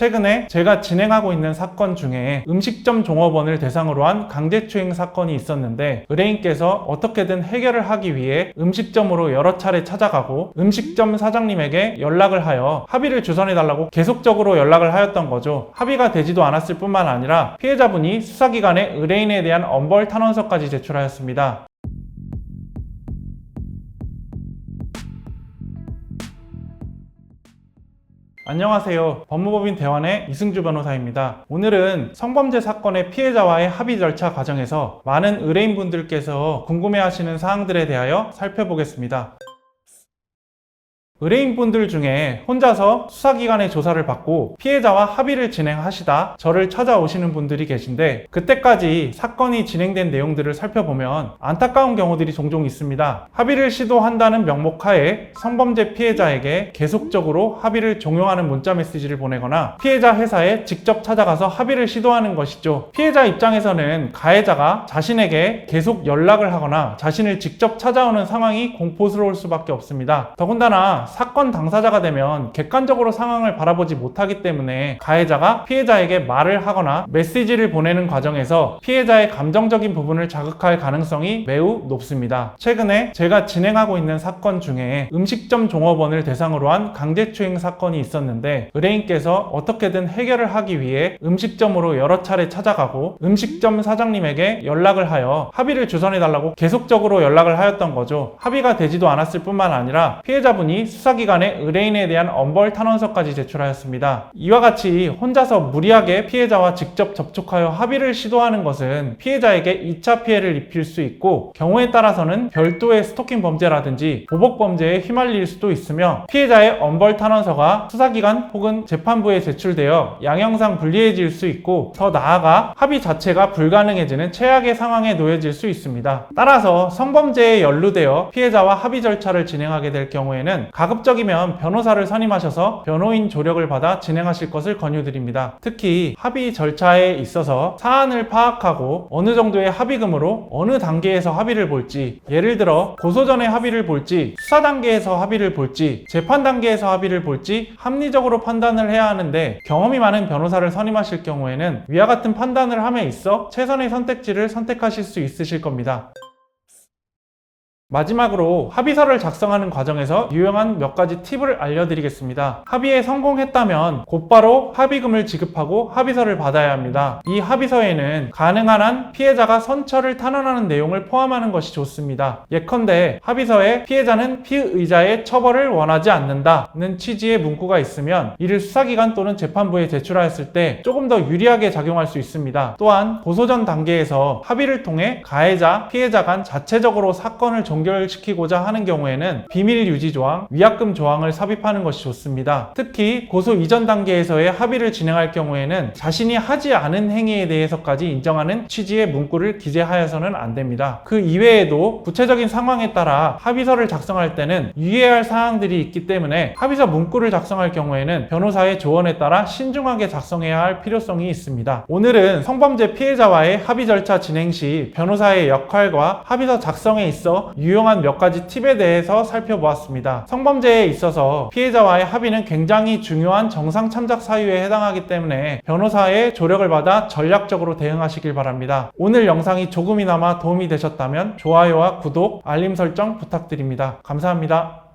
최근에 제가 진행하고 있는 사건 중에 음식점 종업원을 대상으로 한 강제추행 사건이 있었는데, 의뢰인께서 어떻게든 해결을 하기 위해 음식점으로 여러 차례 찾아가고 음식점 사장님에게 연락을 하여 합의를 주선해달라고 계속적으로 연락을 하였던 거죠. 합의가 되지도 않았을 뿐만 아니라 피해자분이 수사기관에 의뢰인에 대한 엄벌 탄원서까지 제출하였습니다. 안녕하세요. 법무법인 대환의 이승주 변호사입니다. 오늘은 성범죄 사건의 피해자와의 합의 절차 과정에서 많은 의뢰인분들께서 궁금해하시는 사항들에 대하여 살펴보겠습니다. 의뢰인분들 중에 혼자서 수사기관의 조사를 받고 피해자와 합의를 진행하시다 저를 찾아오시는 분들이 계신데, 그때까지 사건이 진행된 내용들을 살펴보면 안타까운 경우들이 종종 있습니다. 합의를 시도한다는 명목하에 성범죄 피해자에게 계속적으로 합의를 종용하는 문자 메시지를 보내거나 피해자 회사에 직접 찾아가서 합의를 시도하는 것이죠. 피해자 입장에서는 가해자가 자신에게 계속 연락을 하거나 자신을 직접 찾아오는 상황이 공포스러울 수밖에 없습니다. 더군다나 사건 당사자가 되면 객관적으로 상황을 바라보지 못하기 때문에 가해자가 피해자에게 말을 하거나 메시지를 보내는 과정에서 피해자의 감정적인 부분을 자극할 가능성이 매우 높습니다. 최근에 제가 진행하고 있는 사건 중에 음식점 종업원을 대상으로 한 강제추행 사건이 있었는데, 의뢰인께서 어떻게든 해결을 하기 위해 음식점으로 여러 차례 찾아가고 음식점 사장님에게 연락을 하여 합의를 주선해달라고 계속적으로 연락을 하였던 거죠. 합의가 되지도 않았을 뿐만 아니라 피해자분이 수사기관에 의뢰인에 대한 엄벌 탄원서까지 제출하였습니다. 이와 같이 혼자서 무리하게 피해자와 직접 접촉하여 합의를 시도하는 것은 피해자에게 2차 피해를 입힐 수 있고, 경우에 따라서는 별도의 스토킹 범죄라든지 보복 범죄에 휘말릴 수도 있으며, 피해자의 엄벌 탄원서가 수사기관 혹은 재판부에 제출되어 양형상 불리해질 수 있고, 더 나아가 합의 자체가 불가능해지는 최악의 상황에 놓여질 수 있습니다. 따라서 성범죄에 연루되어 피해자와 합의 절차를 진행하게 될 경우에는 가급적이면 변호사를 선임하셔서 변호인 조력을 받아 진행하실 것을 권유드립니다. 특히 합의 절차에 있어서 사안을 파악하고 어느 정도의 합의금으로 어느 단계에서 합의를 볼지, 예를 들어 고소 전에 합의를 볼지, 수사 단계에서 합의를 볼지, 재판 단계에서 합의를 볼지 합리적으로 판단을 해야 하는데, 경험이 많은 변호사를 선임하실 경우에는 위와 같은 판단을 함에 있어 최선의 선택지를 선택하실 수 있으실 겁니다. 마지막으로 합의서를 작성하는 과정에서 유용한 몇 가지 팁을 알려드리겠습니다. 합의에 성공했다면 곧바로 합의금을 지급하고 합의서를 받아야 합니다. 이 합의서에는 가능한 한 피해자가 선처를 탄원하는 내용을 포함하는 것이 좋습니다. 예컨대 합의서에 피해자는 피의자의 처벌을 원하지 않는다는 취지의 문구가 있으면 이를 수사기관 또는 재판부에 제출하였을 때 조금 더 유리하게 작용할 수 있습니다. 또한 고소 전 단계에서 합의를 통해 가해자, 피해자 간 자체적으로 사건을 종결시키고자 하는 경우에는 비밀 유지 조항, 위약금 조항을 삽입하는 것이 좋습니다. 특히 고소 이전 단계에서의 합의를 진행할 경우에는 자신이 하지 않은 행위에 대해서까지 인정하는 취지의 문구를 기재하여서는 안 됩니다. 그 이외에도 구체적인 상황에 따라 합의서를 작성할 때는 유의해야 할 사항들이 있기 때문에 합의서 문구를 작성할 경우에는 변호사의 조언에 따라 신중하게 작성해야 할 필요성이 있습니다. 오늘은 성범죄 피해자와의 합의 절차 진행 시 변호사의 역할과 합의서 작성에 있어 유용한 몇 가지 팁에 대해서 살펴보았습니다. 성범죄에 있어서 피해자와의 합의는 굉장히 중요한 정상 참작 사유에 해당하기 때문에 변호사의 조력을 받아 전략적으로 대응하시길 바랍니다. 오늘 영상이 조금이나마 도움이 되셨다면 좋아요와 구독, 알림 설정 부탁드립니다. 감사합니다.